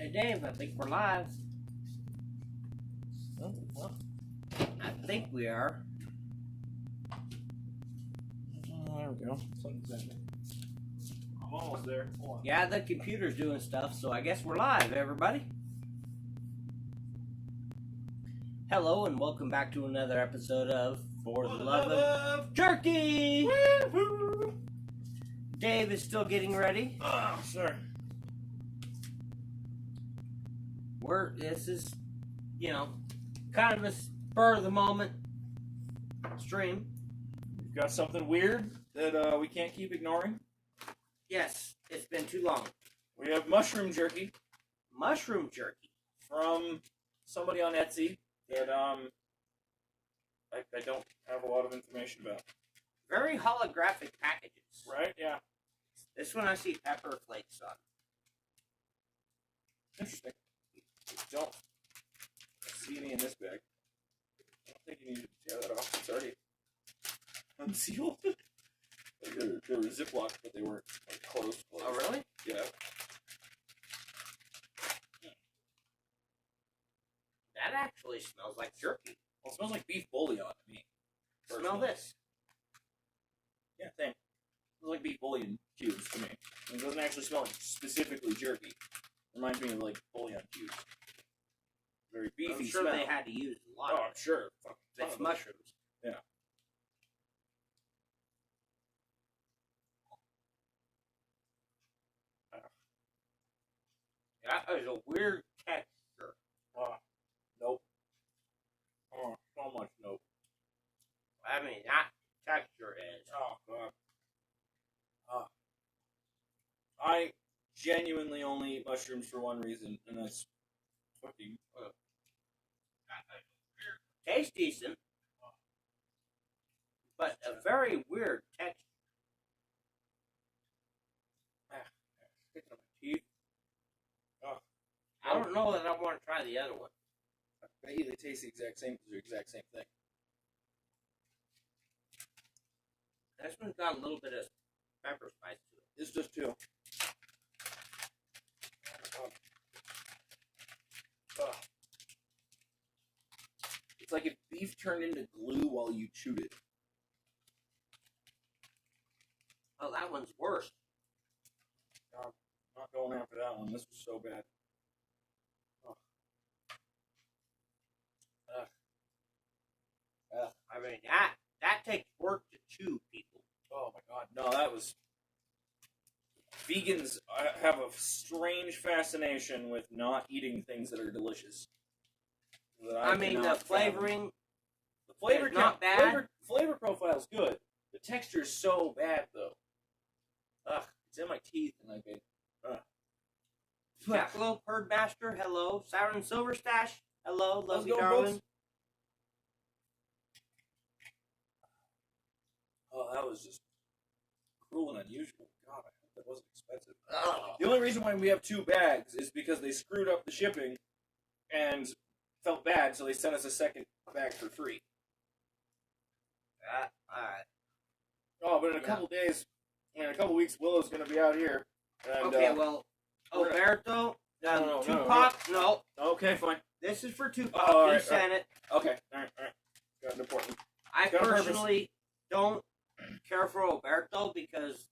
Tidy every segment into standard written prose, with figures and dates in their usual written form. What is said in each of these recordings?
Hey Dave, I think we're live. Oh, well. I think we are. There we go. Something's happening. I'm almost there. Hold on. Yeah, the computer's doing stuff, so I guess we're live, everybody. Hello, and welcome back to another episode of For the Love of Jerky! Woo-hoo! Dave is still getting ready. Oh, sorry. This is, kind of a spur of the moment stream. We've got something weird that we can't keep ignoring. Yes, it's been too long. We have mushroom jerky. Mushroom jerky. From somebody on Etsy that I don't have a lot of information about. Very holographic packages. Right? Yeah. This one I see pepper flakes on. Interesting. I don't see any in this bag. I don't think you need to tear that off. It's already unsealed. They were Ziploc, but they weren't closed. Oh, really? Yeah. That actually smells like jerky. Well, it smells like beef bouillon to me. Smell this. Yeah, same. It smells like beef bouillon cubes to me. It doesn't actually smell like specifically jerky. It reminds me of like bouillon cubes. Very beefy I'm sure smell. they had to use a lot Oh, of I'm it. sure. It's mushrooms. Yeah. That is a weird texture. Nope. Oh, so much nope. I mean, that texture is. Oh, God. I genuinely only eat mushrooms for one reason, and that's fucking... Tastes decent, but a very weird texture. Sticking up my teeth. Oh, I don't know that I want to try the other one. I bet you they taste the exact same because they're the exact same thing. This one's got a little bit of pepper spice to it. This does too. It's like if beef turned into glue while you chewed it. Oh, that one's worse. I'm not going after that one. This was so bad. I mean, that takes work to chew, people. Oh my God. No, that was... Vegans have a strange fascination with not eating things that are delicious. I mean, the flavoring... The flavor is not bad. Flavor profile is good. The texture is so bad, though. Ugh, it's in my teeth, and I get... Hello, Herdmaster. Hello. Siren Silverstash. Hello, Let's love go, you, darling. folks. Oh, that was just cruel and unusual. God, I hope that wasn't expensive. Oh. The only reason why we have 2 bags is because they screwed up the shipping and felt bad, so they sent us a second bag for free. Alright. Oh, but in a couple days, in a couple weeks, Willow's going to be out here. And, Okay, well, Alberto, No. Tupac, no. Okay, fine. This is for Tupac. Oh, He alright, sent it. Okay, alright. Got an important. I Got a purpose. personally don't care for Alberto because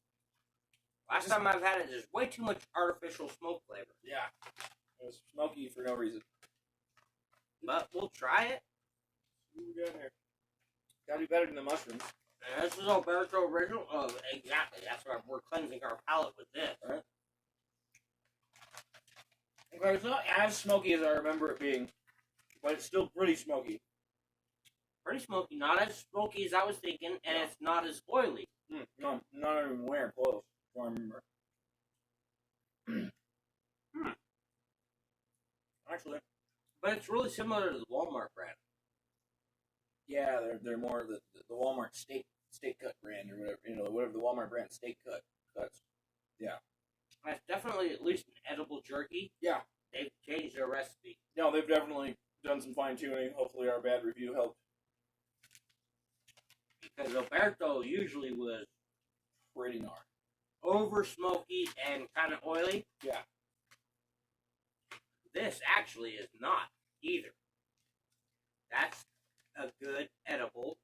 last time I've had it, there's way too much artificial smoke flavor. Yeah. It was smoky for no reason. But we'll try it. What we got here? Gotta be better than the mushrooms. And this is Alberto original. Oh, exactly. That's why we're cleansing our palate with this. Right? Okay, it's not as smoky as I remember it being, but it's still pretty smoky. Pretty smoky. Not as smoky as I was thinking, and it's not as oily. No, not even wearing clothes. I remember. Actually, But it's really similar to the Walmart brand. yeah, they're more the Walmart steak cut brand or whatever, whatever the Walmart brand steak cuts. Yeah. That's definitely at least an edible jerky. Yeah. They've changed their recipe. No, they've definitely done some fine tuning. Hopefully, our bad review helped. Because Alberto usually was Pretty gnarly. over smoky and kind of oily. Yeah. this actually is not either. That's a good edible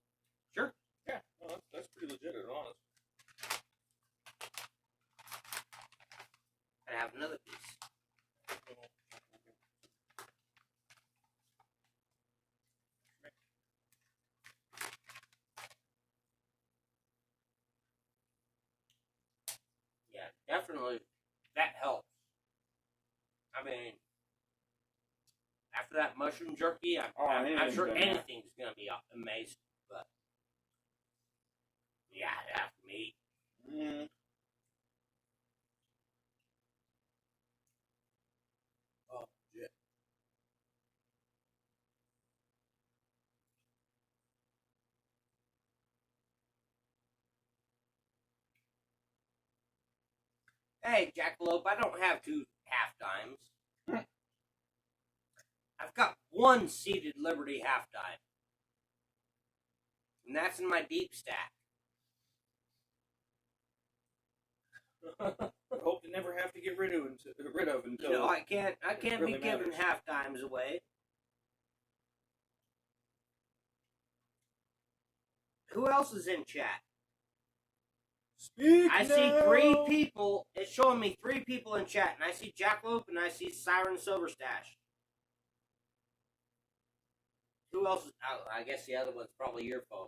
jerky. Yeah, no, that's pretty legit, and honest. I have another piece. Yeah, definitely that helps. I mean, after that mushroom jerky, I'm sure anything's going to be amazing. But, yeah, after meat. Mm. Oh, shit. Hey, Jackalope, I don't have 2 half dimes. I've got 1 seated Liberty half dime. And that's in my deep stack. I hope to never have to get rid of until. You know, I can't really be giving matters. half dimes away. Who else is in chat? Speak I now. see 3 people. It's showing me 3 people in chat, and I see Jackalope and I see Siren Silverstash. Who else is? Oh, I guess the other one's probably your phone.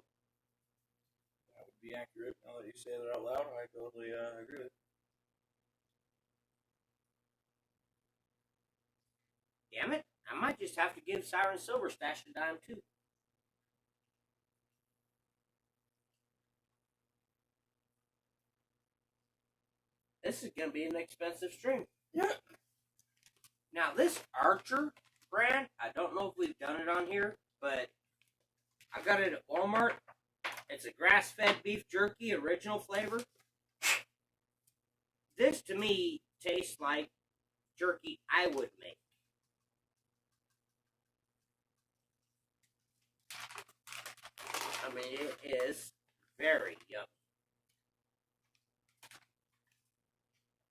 That would be accurate. Now that you say that out loud, I totally agree with it. Damn it! I might just have to give Siren Silverstash a dime too. This is going to be an expensive stream. Yeah. Now, this Archer brand, I don't know if we've done it on here, but I got it at Walmart. It's a grass-fed beef jerky, original flavor. This, to me, tastes like jerky I would make. I mean, it is very yummy.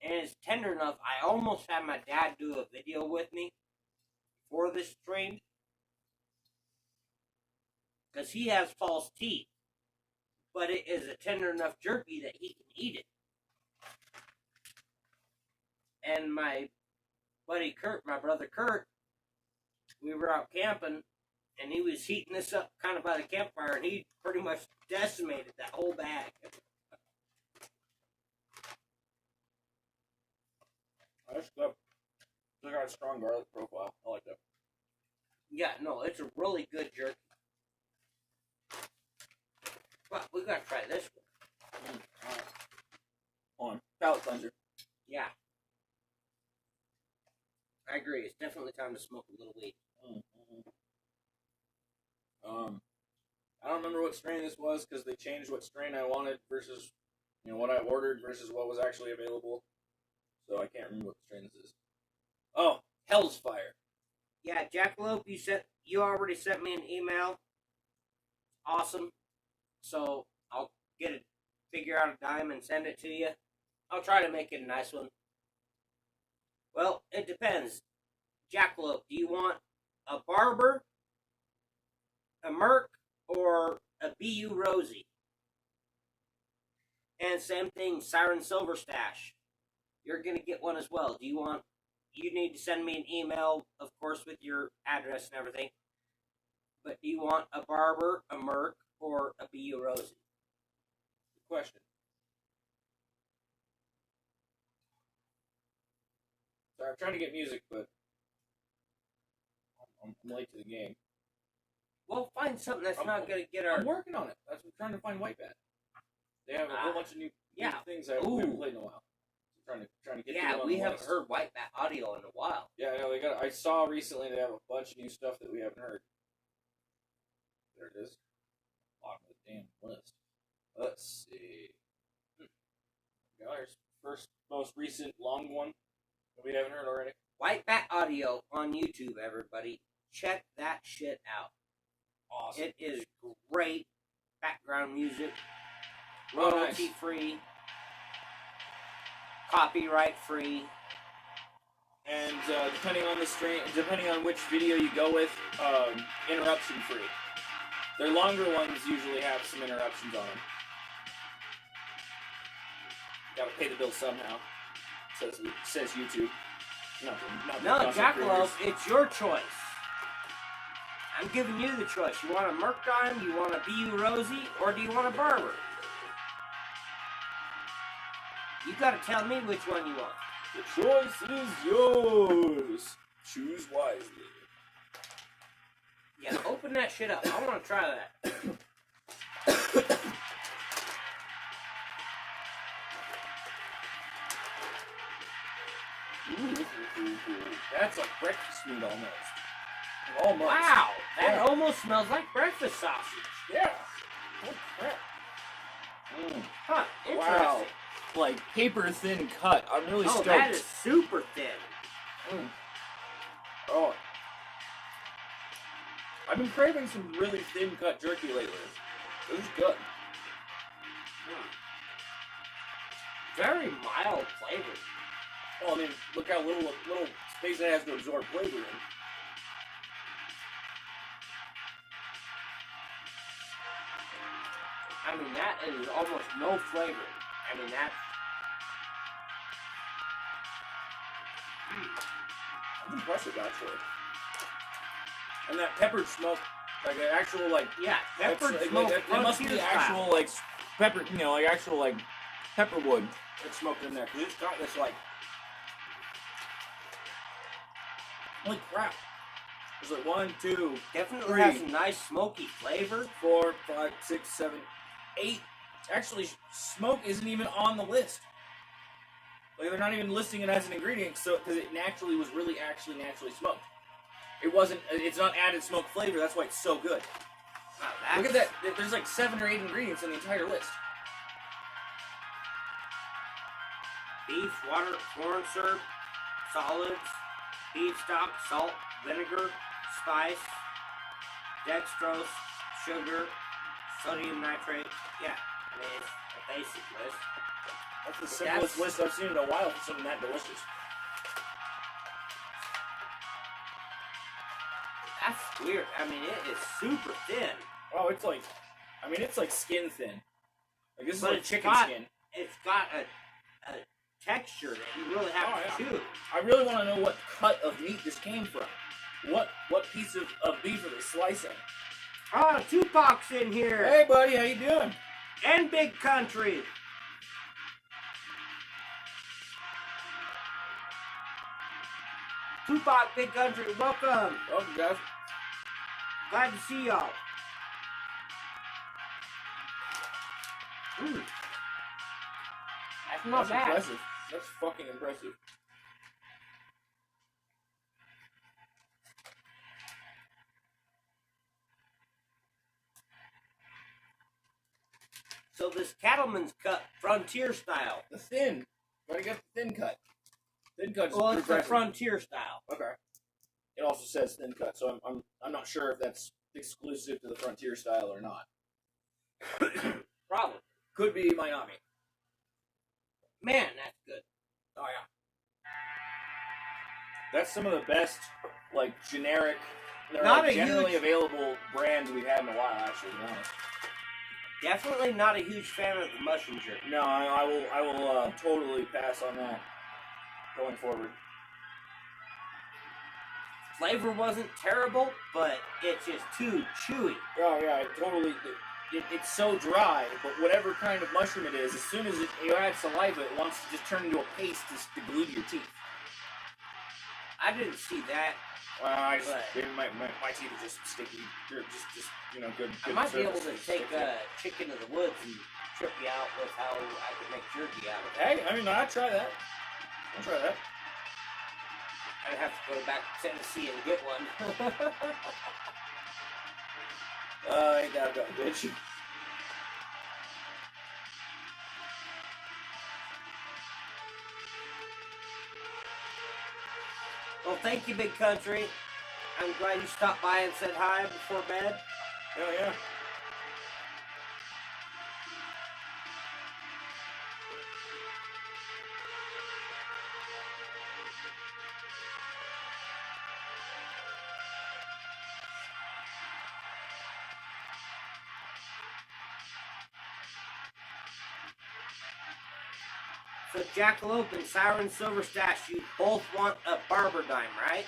And it's tender enough, I almost had my dad do a video with me for this stream. Because he has false teeth. But it is a tender enough jerky that he can eat it. And my buddy Kurt, my brother Kurt, we were out camping, and he was heating this up kind of by the campfire, and he pretty much decimated that whole bag. That's good. It's got a strong garlic profile. I like that. Yeah, no, it's a really good jerky. But we gotta try this one. On. Palate cleanser. Yeah. I agree. It's definitely time to smoke a little weed. I don't remember what strain this was because they changed what strain I wanted versus, what I ordered versus what was actually available. So I can't remember what the strain this is. Oh, Hell's Fire. Yeah, Jackalope, you already sent me an email. Awesome. So I'll figure out a dime and send it to you. I'll try to make it a nice one. Well, it depends. Jackalope, do you want a Barber, a Merc, or a BU Rosie? And same thing, Siren Silverstash. You're going to get one as well. You need to send me an email, of course, with your address and everything. But do you want a Barber, a Merc, or a BU Rosie? Good question. Sorry, I'm trying to get music, but I'm late to the game. Well, find something that's not going to get our... I'm working on it. I'm trying to find White Bat. They have a whole bunch of new things I haven't played in a while. So trying to get to them on we the haven't list. heard White Bat audio in a while. Yeah, I know. I saw recently they have a bunch of new stuff that we haven't heard. There it is. Bottom of the damn list. Let's see. There's first, most recent long one that we haven't heard already. White Bat audio on YouTube, everybody. Check that shit out. Awesome. It is great background music. Oh, Royalty free. Copyright free. and depending on the strain, depending on which video you go with, interruption free. Their longer ones usually have some interruptions on them. Gotta pay the bill somehow. Says YouTube. No, Jackalope, it's your choice. I'm giving you the choice. You want a Merc Dime, you want a BU Rosie, or do you want a Barber? You gotta tell me which one you want. The choice is yours. Choose wisely. Yeah, open that shit up. I want to try that. That's like breakfast meat almost. Wow, that almost smells like breakfast sausage. Yeah. Oh crap. Huh, interesting. Wow. Like paper thin cut. I'm really stoked. That is super thin. Oh. I've been craving some really thin cut jerky lately. This is good. Very mild flavor. Well, I mean, look how little space it has to absorb flavor in. I mean, that is almost no flavor. I mean, that's... That's impressive, actually. And that peppered smoke, like an actual, like... Yeah, peppered smoke. It must be actual, like, pepper, you know, like actual, like, pepper wood that's smoked in there. Because it's got this, like... Holy crap. There's like 1, 2, definitely 3, has a nice smoky flavor. 4, 5, 6, 7, 8. Actually, smoke isn't even on the list. Like, they're not even listing it as an ingredient, so because it naturally was really naturally smoked. It wasn't. It's not added smoke flavor. That's why it's so good. Wow, look at that. There's like 7 or 8 ingredients in the entire list. Beef, water, corn syrup, solids, beef stock, salt, vinegar, spice, dextrose, sugar, sodium nitrate. Yeah, I mean, it's a basic list. That's the simplest list I've seen in a while for something that delicious. That's weird. I mean, it is super thin. Oh, it's like, I mean, it's like skin thin. Like, this is like chicken skin. It's got a texture that you really have to chew. I really want to know what cut of meat this came from. What piece of beef are they slicing? Oh, Tupac's in here. Hey, buddy, how you doing? And Big Country. Tupac, Big Country, welcome. Welcome, guys. Glad to see y'all. That's not bad. Impressive. That's fucking impressive. So this Cattleman's cut, frontier style. The thin. Gotta get the thin cut. Thin cut. Well, it's the frontier style. Okay. It also says thin cut, so I'm not sure if that's exclusive to the frontier style or not. Probably. Could be, might not be. Man, that's good. Oh yeah. That's some of the best, like, generic, generally available brands we've had in a while, actually, to be honest. Definitely not a huge fan of the mushroom jerky. No, I will totally pass on that going forward. Flavor wasn't terrible, but it's just too chewy. Oh yeah, it's so dry, but whatever kind of mushroom it is, as soon as you add saliva, it wants to just turn into a paste to glue to your teeth. I didn't see that. Well, my teeth are just sticky. They're just good. I might be able to take chicken to the woods and trip you out with how I could make jerky out of it. Hey, I mean, I'd try that. I'll try that. I'd have to go back to Tennessee and get one. Ain't that a bitch. Well, thank you, Big Country. I'm glad you stopped by and said hi before bed. Hell yeah. So Jackalope and Siren Silver Stash, you both want a barber dime, right?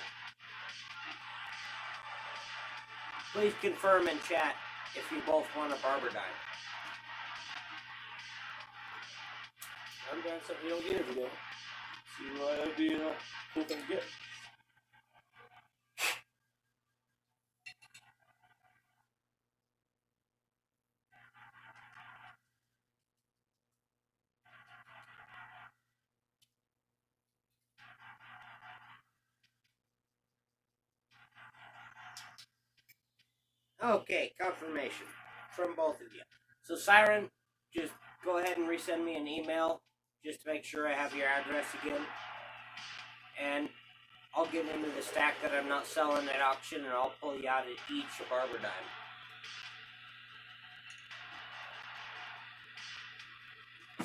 Please confirm in chat if you both want a barber dime. Barber dime's something you don't get every day. See why that'd be a cool thing to get. Okay, confirmation from both of you. So Siren, just go ahead and resend me an email just to make sure I have your address again. And I'll get into the stack that I'm not selling at auction, and I'll pull you out at each a barber dime.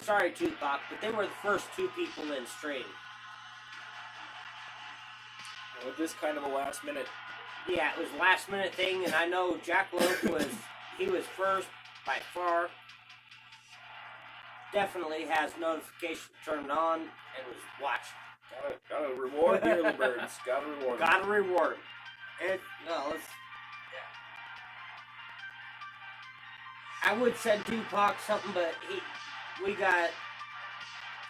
Sorry, Tupac, but they were the first two people in stream. With this kind of a last minute. Yeah, it was a last minute thing, and I know Jackalope was first by far. Definitely has notifications turned on and was watching. Gotta reward the early birds. Gotta reward them. Gotta reward them. And, well, I would send Tupac something, but we got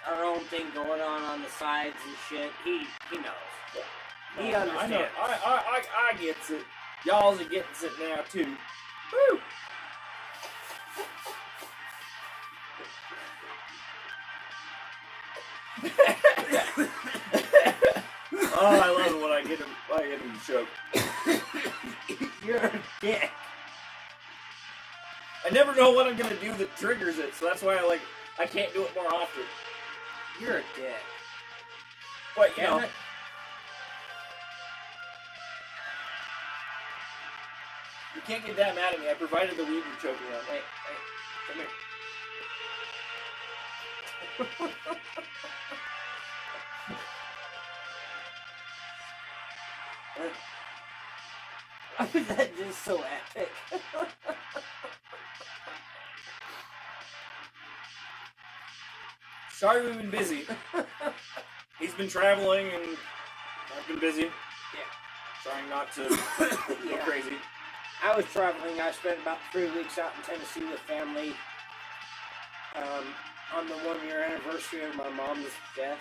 our own thing going on the sides and shit. He knows. Yeah. He understands. I know. I gets it. Y'all's are getting it now too. Woo! Oh, I love it when I get him to choke. You're a dick. I never know what I'm gonna do that triggers it, so that's why I can't do it more often. You're a dick. But you know. You can't get that mad at me. I provided the weed you're choking on. Wait, come here. Why was that just so epic? Sorry we've been busy. He's been traveling and I've been busy. Yeah. Trying not to go crazy. I was traveling. I spent about 3 weeks out in Tennessee with family on the 1-year anniversary of my mom's death.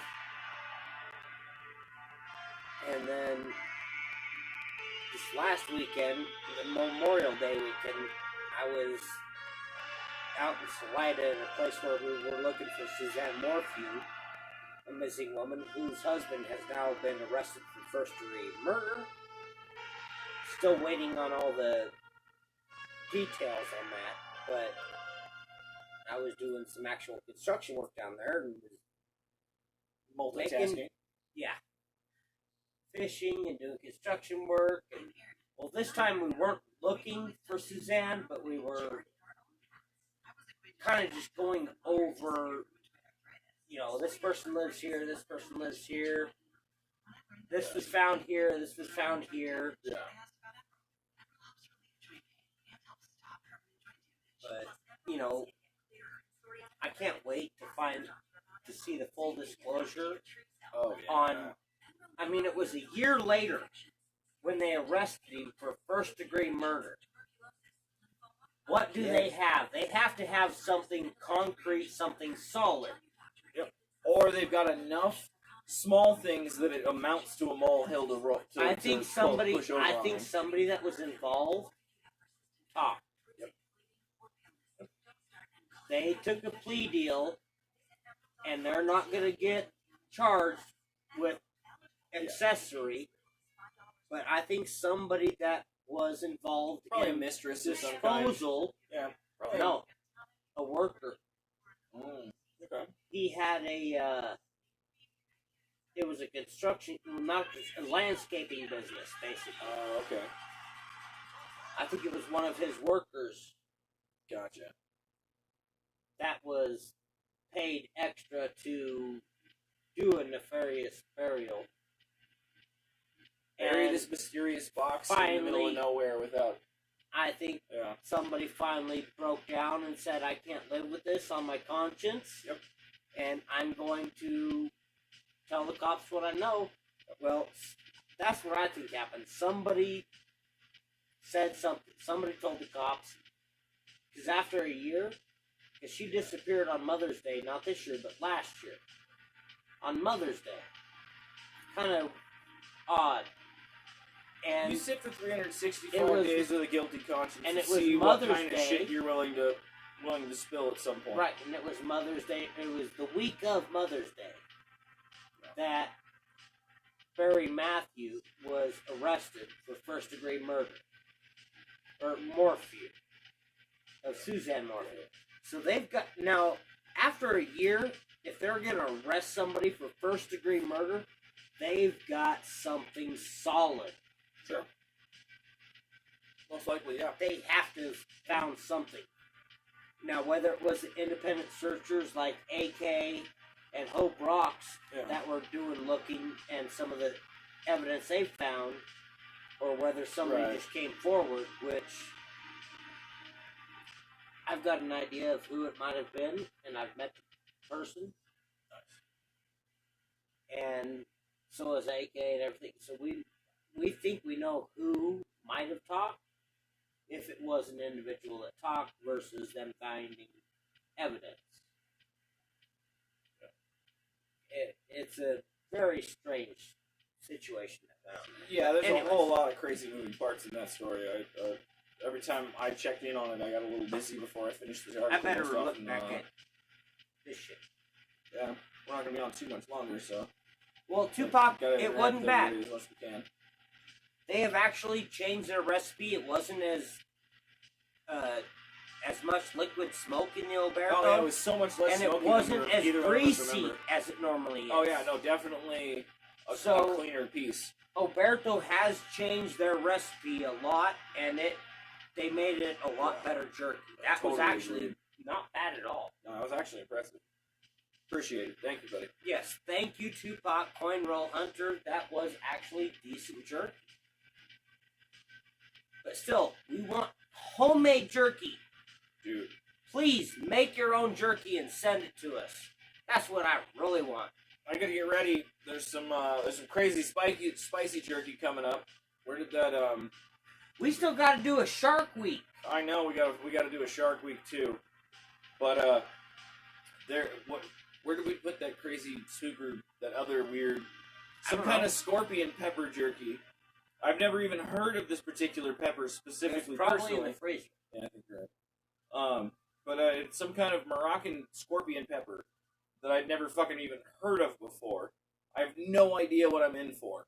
And then this last weekend, the Memorial Day weekend, I was out in Salida in a place where we were looking for Suzanne Morphew, a missing woman whose husband has now been arrested for first-degree murder. Still waiting on all the details on that, but I was doing some actual construction work down there and Multitasking. Fishing and doing construction work. And, well, this time we weren't looking for Suzanne, but we were kind of just going over, this person lives here, this person lives here, this was found here, this was found here. Yeah. But, I can't wait to see the full disclosure on, it was a year later when they arrested him for first-degree murder. What do they have? They have to have something concrete, something solid. Yep. Or they've got enough small things that it amounts to a molehill to push over I think somebody that was involved talked. They took a plea deal, and they're not going to get charged with accessory. But I think somebody that was involved probably in a mistress of some kind. disposal. Yeah, probably. No, a worker. Okay. He had it was a construction, not a landscaping business, basically. Oh, okay. I think it was one of his workers. Gotcha. That was paid extra to do a nefarious burial. Bury this mysterious box in the middle of nowhere without... I think somebody finally broke down and said, I can't live with this on my conscience. Yep. and I'm going to tell the cops what I know. Well, that's what I think happened. Somebody said something. Somebody told the cops. Because after a year, because she disappeared on Mother's Day, not this year, but last year. On Mother's Day. Kind of odd. And you sit for 365 days with a guilty conscience and it to was see Mother's what kind Day. of shit you're willing to spill at some point. Right, and it was Mother's Day. It was the week of Mother's Day that Barry Matthew was arrested for first-degree murder. Or Morphew. Of Suzanne Morphew. So they've got... Now, after a year, if they're going to arrest somebody for first-degree murder, they've got something solid. Sure. Most likely, yeah. They have to have found something. Now, whether it was independent searchers like AK and Hope Rocks that were looking and some of the evidence they found, or whether somebody just came forward, which I've got an idea of who it might have been, and I've met the person. Nice. And so has AK and everything. So we think we know who might have talked, if it was an individual that talked versus them finding evidence. It's a very strange situation. Yeah, there's a whole lot of crazy moving parts in that story. Every time I checked in on it, I got a little busy before I finished the article. I better look back at this shit. Yeah, we're not going to be on too much longer, so... Well, Tupac, it wasn't bad. As much as we can. They have actually changed their recipe. It wasn't as much liquid smoke in the Alberto. Oh, yeah, it was so much less smoky. And it wasn't as greasy as it normally is. Oh, yeah, no, definitely a cleaner piece. Alberto has changed their recipe a lot, and they made it a lot better jerky. That was actually not bad at all. No, it was actually impressive. Appreciate it. Thank you, buddy. Yes, thank you, Tupac, coinrollhunter. That was actually decent jerky. But still, we want homemade jerky. Dude. Please make your own jerky and send it to us. That's what I really want. I gotta get ready. There's some crazy spicy jerky coming up. Where did that We still gotta do a Shark Week. I know we gotta do a Shark Week too. But where do we put that crazy that other weird some kind of scorpion pepper jerky? I've never even heard of this particular pepper specifically. It's probably personally. in the freezer. Yeah, I think you're right. But it's some kind of Moroccan scorpion pepper that I'd never fucking even heard of before. I have no idea what I'm in for.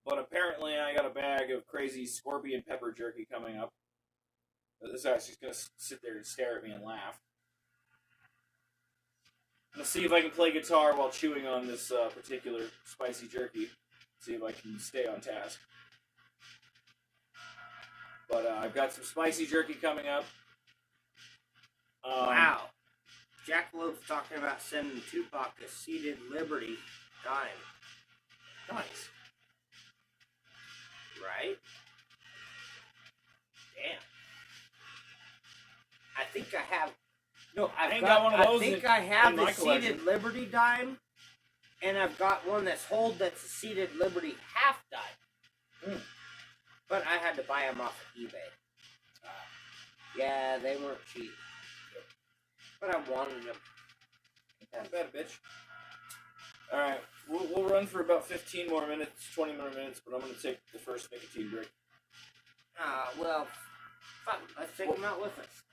But apparently I got a bag of crazy scorpion pepper jerky coming up. This guy's just going to sit there and stare at me and laugh. Let's see if I can play guitar while chewing on this particular spicy jerky. See if I can stay on task. But I've got some spicy jerky coming up. Wow. Jackalop's talking about sending Tupac a seated Liberty dime. Nice. Right? Damn. I think I have... No, I have the seated Liberty dime, and I've got one that's a seated Liberty half dime. But I had to buy them off of eBay. Yeah, they weren't cheap. But I wanted them. Not bad, bitch. Alright, we'll run for about 15 more minutes, 20 more minutes, but I'm going to take the first nicotine break. Well, fuck, let's take them out with us.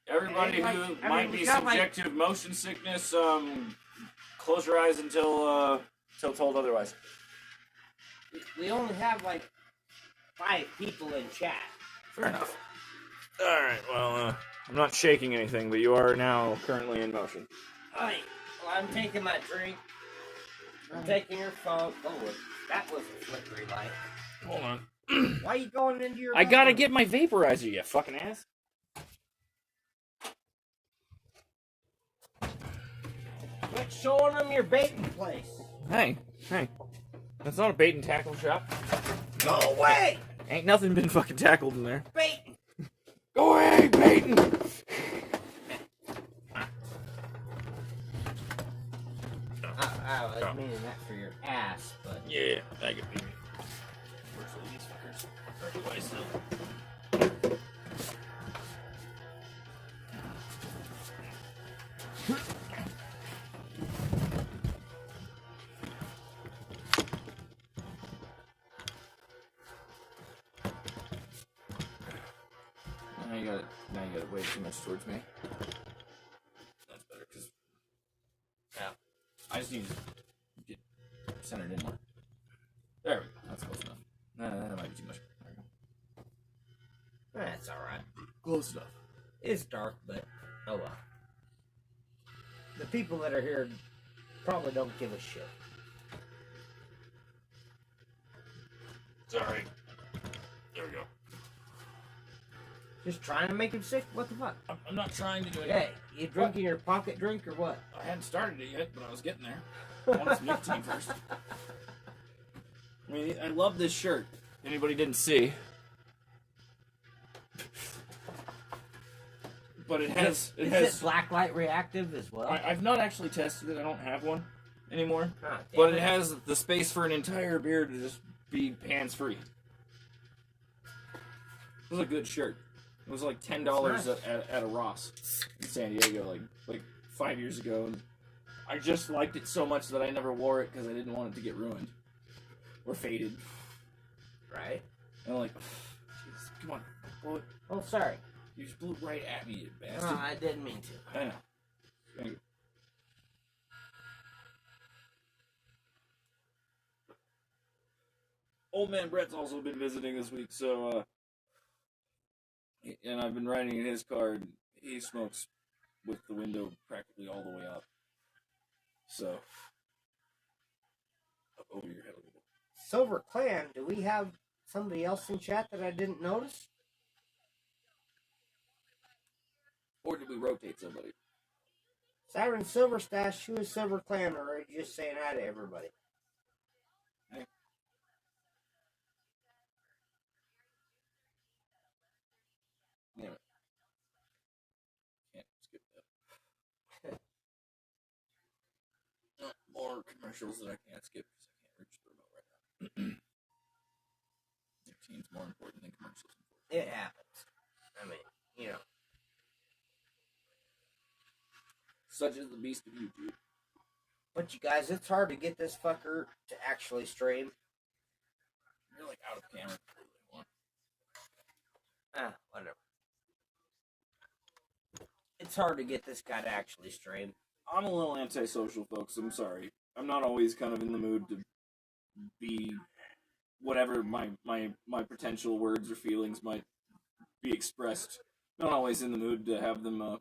Everybody who might be subject to motion sickness, close your eyes until told otherwise. We only have, 5 people in chat. Fair enough. Alright, well, I'm not shaking anything, but you are now currently in motion. Alright, well, I'm taking my drink. I'm taking your phone. Oh, that was a flickery light. Hold on. Why are you going into your... I gotta get my vaporizer, you fucking ass. Quit showing them your baiting place. Hey. That's not a bait and tackle shop. Go away! Ain't nothing been fucking tackled in there. Baiting! Go away, baiting! not meaning that for your ass, but... Yeah, that could be me. Works with these fuckers. Otherwise, Now you got it way too much towards me. That's better, because... Yeah. I just need to get centered in more. There we go. That's close enough. That might be too much. There we go. That's alright. Close enough. It's dark, but oh well. The people that are here probably don't give a shit. Sorry. There we go. Just trying to make him sick? What the fuck? I'm not trying to do it. Hey, you drinking your pocket drink or what? I hadn't started it yet, but I was getting there. I wanted some nicotine first. I mean, I love this shirt. Anybody didn't see. But it has... Is it blacklight reactive as well? I've not actually tested it. I don't have one anymore. Ah, But it has the space for an entire beer to just be hands-free. It was a good shirt. It was like $10 nice. at a Ross in San Diego, like 5 years ago. And I just liked it so much that I never wore it because I didn't want it to get ruined or faded. Right? And I'm like, jeez, come on, blow it. Oh, sorry. You just blew it right at me, you bastard. No, I didn't mean to. I know. Thank you. Old man Brett's also been visiting this week, so, and I've been riding in his car, and he smokes with the window practically all the way up. So, up over your head a little bit. Silver Clan, do we have somebody else in chat that I didn't notice? Or did we rotate somebody? Siren Silver Stash, who is Silver Clan, or are you just saying hi to everybody? Hey. Anyway. Can't skip that. Not more commercials that I can't skip because I can't reach the remote right now. 15's more important than commercials. It happens. I mean, you know. Such is the beast of YouTube. But you guys, it's hard to get this fucker to actually stream. You're like out of camera. Ah, whatever. It's hard to get this guy to actually stream. I'm a little antisocial, folks. I'm sorry. I'm not always kind of in the mood to be whatever my potential words or feelings might be expressed. Not always in the mood to have them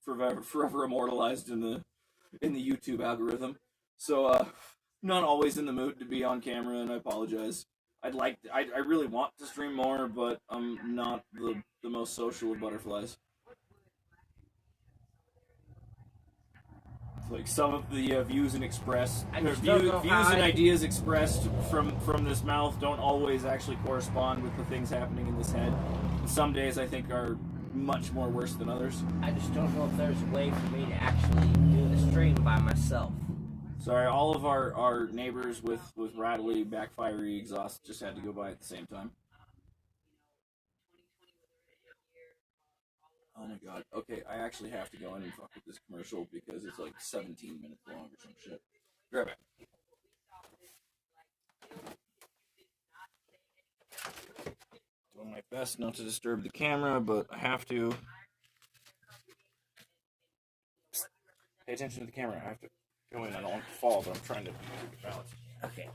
forever immortalized in the YouTube algorithm. So not always in the mood to be on camera, and I apologize. I really want to stream more, but I'm not the most social of butterflies. Like some of the views and ideas expressed from this mouth don't always actually correspond with the things happening in this head. And some days I think are much more worse than others. I just don't know if there's a way for me to actually do the stream by myself. Sorry, all of our neighbors with rattly, backfiery exhaust just had to go by at the same time. Oh my god. Okay, I actually have to go in and fuck with this commercial because it's like 17 minutes long or some shit. Be right back. Doing my best not to disturb the camera, but I have to. Pay attention to the camera. I have to go in. I don't want to fall, but I'm trying to keep it balanced. Okay.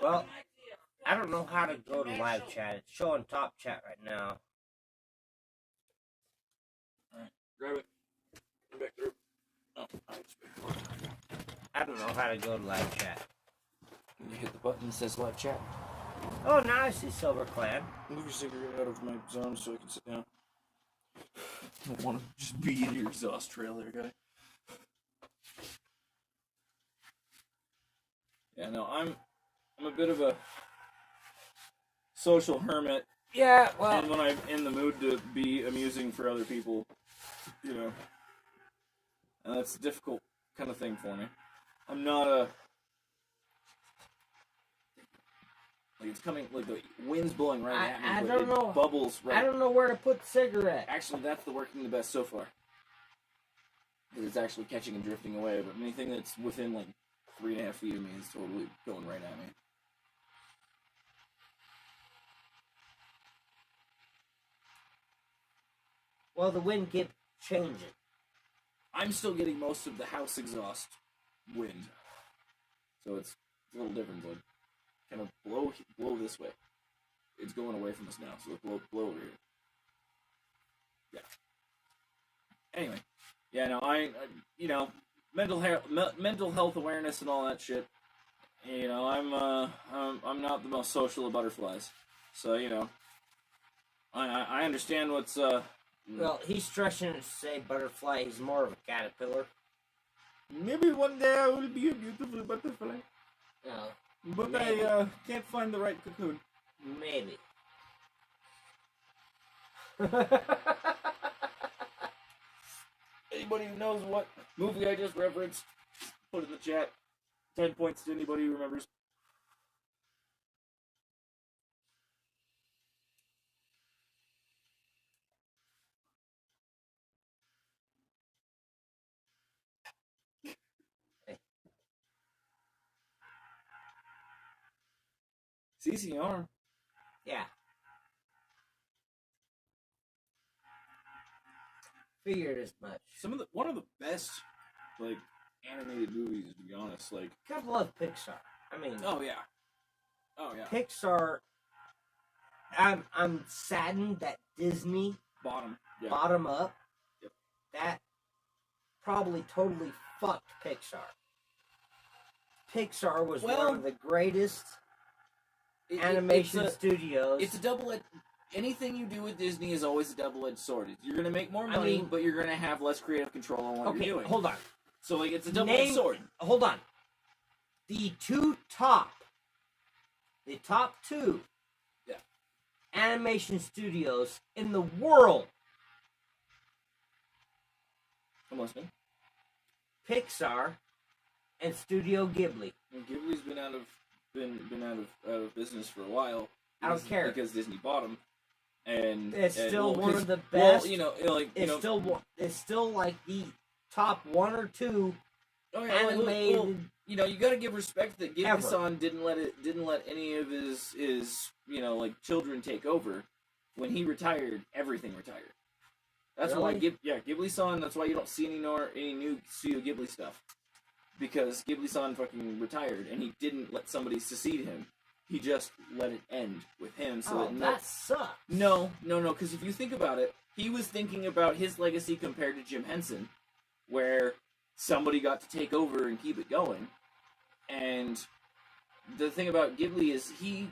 Well, I don't know how to go to live chat. It's showing top chat right now. Alright, grab it. Go back through. Oh, I don't know how to go to live chat. You hit the button that says live chat. Oh, now I see Silver Clan. Move your cigarette out of my zone so I can sit down. I don't want to just be in your exhaust trail there, guy. Yeah, no, I'm a bit of a social hermit. Yeah, well, And when I'm in the mood to be amusing for other people, you know, and that's difficult kind of thing for me. I'm not a... Like, it's coming, like, the wind's blowing right at me, I but don't it know. bubbles right... I don't know where to put the cigarette. Actually, that's working the best so far. Because it's actually catching and drifting away, but anything that's within, like, 3.5 feet of me is totally going right at me. Well, the wind kept changing. I'm still getting most of the house exhaust wind. So it's a little different, like, kind of blow this way. It's going away from us now, so blow over here. Yeah. Anyway, yeah, no, I you know, mental health awareness and all that shit. You know, I'm not the most social of butterflies, so you know, I understand what's Well, he's stretching to say butterfly. He's more of a caterpillar. Maybe one day I will be a beautiful butterfly. No. But Maybe. I can't find the right cocoon. Maybe. Anybody who knows what movie I just referenced, put in the chat. 10 points to anybody who remembers. CCR. Yeah. Figured as much. One of the best, like, animated movies, to be honest. Like, God love Pixar. I mean, oh yeah, Pixar. I'm saddened that Disney bottom up. Yep. That probably totally fucked Pixar. Pixar was one of the greatest animation studios. It's a double-edged. Anything you do with Disney is always a double-edged sword. You're gonna make more money, but you're gonna have less creative control on what you're doing. Hold on. So like, it's a double-edged sword. Hold on. The top two animation studios in the world. I'm listening. Pixar and Studio Ghibli. And Ghibli's been out of business for a while. I don't care because Disney bought them, and it's still one of the best. Well, you know, like it's still like the top one or two animated. Well, you know, you got to give respect that Ghibli-san didn't let any of his you know, like, children take over. When he retired, everything retired. That's why Ghibli-san. That's why you don't see any new Studio Ghibli stuff, because Ghibli-san fucking retired, and he didn't let somebody succeed him. He just let it end with him. So that sucks. No, because if you think about it, he was thinking about his legacy compared to Jim Henson, where somebody got to take over and keep it going. And the thing about Ghibli is he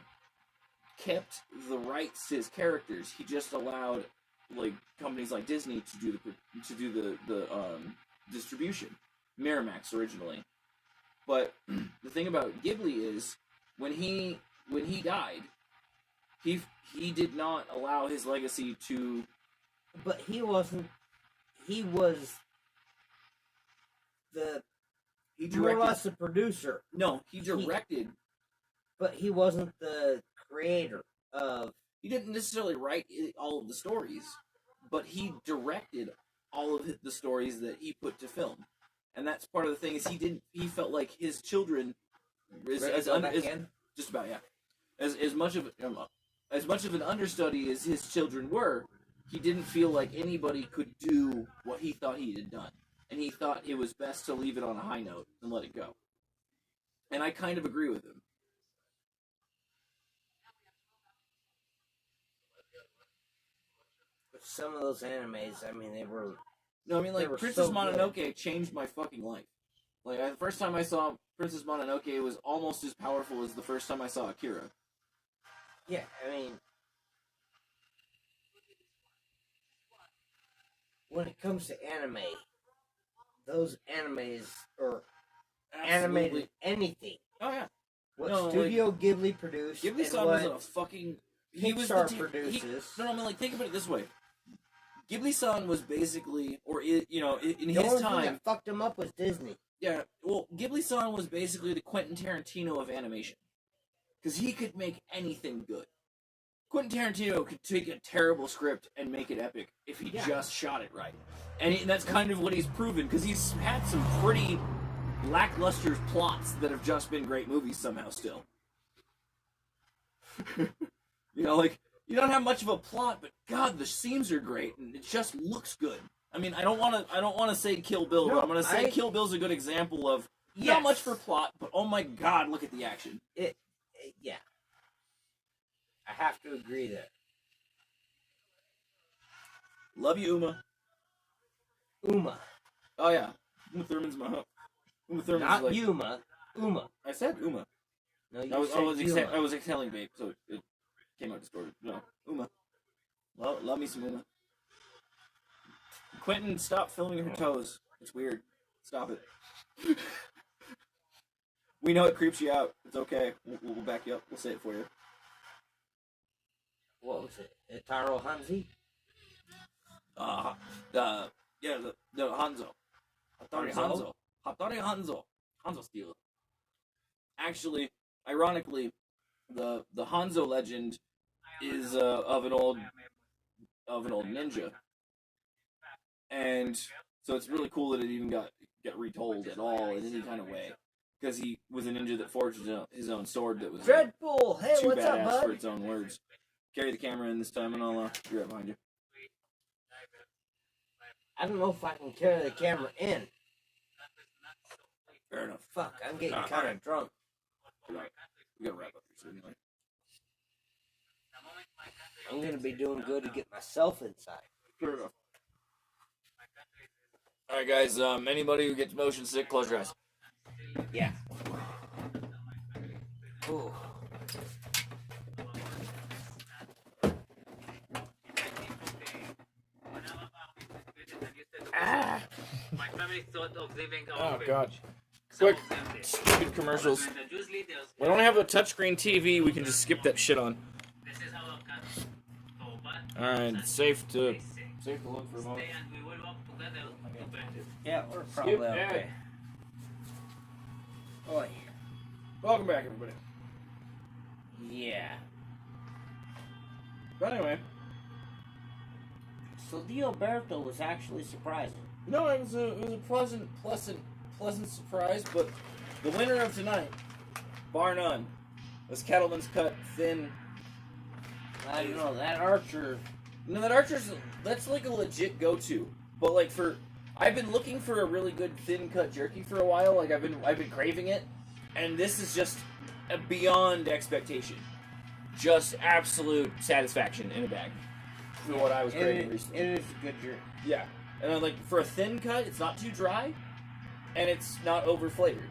kept the rights to his characters. He just allowed, like, companies like Disney to do the distribution. Miramax originally. But the thing about Ghibli is when he died, he did not allow his legacy to. But he wasn't. He was more or less the producer. No, he directed. But he wasn't the creator of. He didn't necessarily write all of the stories, but he directed all of the stories that he put to film. And that's part of the thing is he felt like his children just about as much of an understudy as his children were, he didn't feel like anybody could do what he thought he had done, and he thought it was best to leave it on a high note and let it go. And I kind of agree with him. But some of those animes, I mean, they were. No, I mean, like, Princess Mononoke changed my fucking life. Like, the first time I saw Princess Mononoke, it was almost as powerful as the first time I saw Akira. Yeah, I mean, when it comes to anime, those animes are animated anything. Oh, yeah. What Studio Ghibli produced. Ghibli-san was a fucking. Pixar produces. No, I mean, like, think about it this way. Ghibli-san was basically, or, you know, in his time. The only thing that fucked him up was Disney. Yeah, well, Ghibli-san was basically the Quentin Tarantino of animation. Because he could make anything good. Quentin Tarantino could take a terrible script and make it epic if he just shot it right. And that's kind of what he's proven, because he's had some pretty lackluster plots that have just been great movies somehow still. You know, like, you don't have much of a plot, but God, the scenes are great, and it just looks good. I mean, I don't want to say Kill Bill, but I'm going to say Kill Bill's a good example of not much for plot, but oh my God, look at the action. Yeah. I have to agree there. Love you, Uma. Uma. Oh yeah, Uma Thurman's my hook. Uma Thurman's not like, Yuma. Uma. I said Uma. No, you I was exhaling vape, so it came out distorted. No, Uma. Love me some Uma. Quentin, stop filming her toes. It's weird. Stop it. We know it creeps you out. It's okay. We'll back you up. We'll say it for you. What was it? Taro Hanzi? The Hanzo. Hattori Hanzo. Hanzo steel. Actually, ironically, the Hanzo legend is of an old ninja, and so it's really cool that it even got retold at all in any kind of way, because he was a ninja that forged his own sword that was Dreadpool. Hey, too what's up, badass bud? for its own words. Carry the camera in this time, and I'll be right behind you. I don't know if I can carry the camera in. Fair enough. Fuck, I'm getting kind of drunk. We gotta wrap up here soon anyway. I'm gonna be doing good to get myself inside. Fair enough. All right, guys. Anybody who gets motion sick, close your eyes. Yeah. Ooh. My family thought of living Oh God. Quick, stupid commercials. We don't have a touchscreen TV. We can just skip that shit on. All right, safe to look for a moment. Yeah, we're probably okay. Oh, yeah. Welcome back, everybody. Yeah. But anyway, So Dioberto was actually surprising. no, it was a pleasant surprise. But the winner of tonight, bar none, was Kettleman's Cut Thin. I don't know, that Archer... No, that's like a legit go-to. But like I've been looking for a really good thin cut jerky for a while. Like I've been craving it, and this is just beyond expectation. Just absolute satisfaction in a bag for what I was craving recently. It is a good jerky. Yeah, and I'm like, for a thin cut, it's not too dry, and it's not over flavored.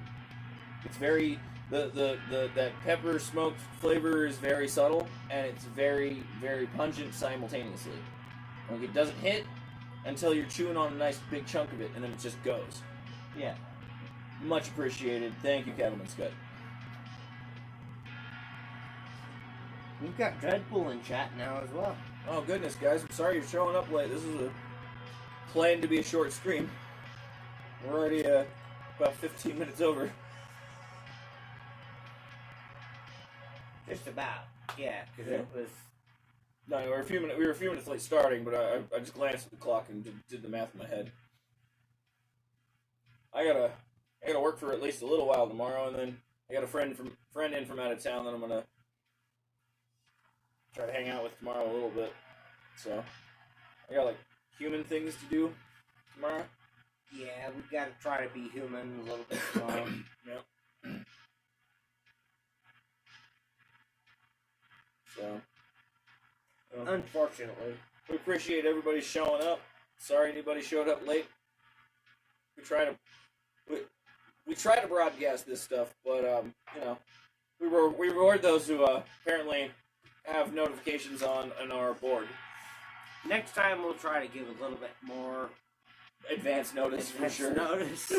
It's very that pepper smoked flavor is very subtle, and it's very, very pungent simultaneously. Like, it doesn't hit until you're chewing on a nice big chunk of it, and then it just goes. Yeah. Much appreciated. Thank you, Kettleman's Cut. We've got Dreadpool in chat now as well. Oh goodness, guys! I'm sorry you're showing up late. This is planned to be a short stream. We're already about 15 minutes over. Just about. Yeah, because it was... No, we were a few minutes late starting, but I just glanced at the clock and did the math in my head. I gotta work for at least a little while tomorrow, and then I got a friend in from out of town that I'm gonna try to hang out with tomorrow a little bit. So I got like human things to do tomorrow. Yeah, we gotta try to be human a little bit tomorrow. Yep. So, unfortunately, we appreciate everybody showing up. Sorry anybody showed up late. We try to broadcast this stuff, but you know, we reward those who apparently have notifications on our board. Next time we'll try to give a little bit more advance notice for sure. Notice.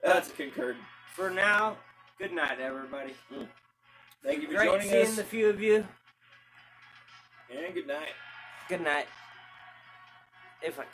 That's concurred. For now, good night, everybody. Thank you for Great joining seeing us. the few of you. And good night. Good night. If I can.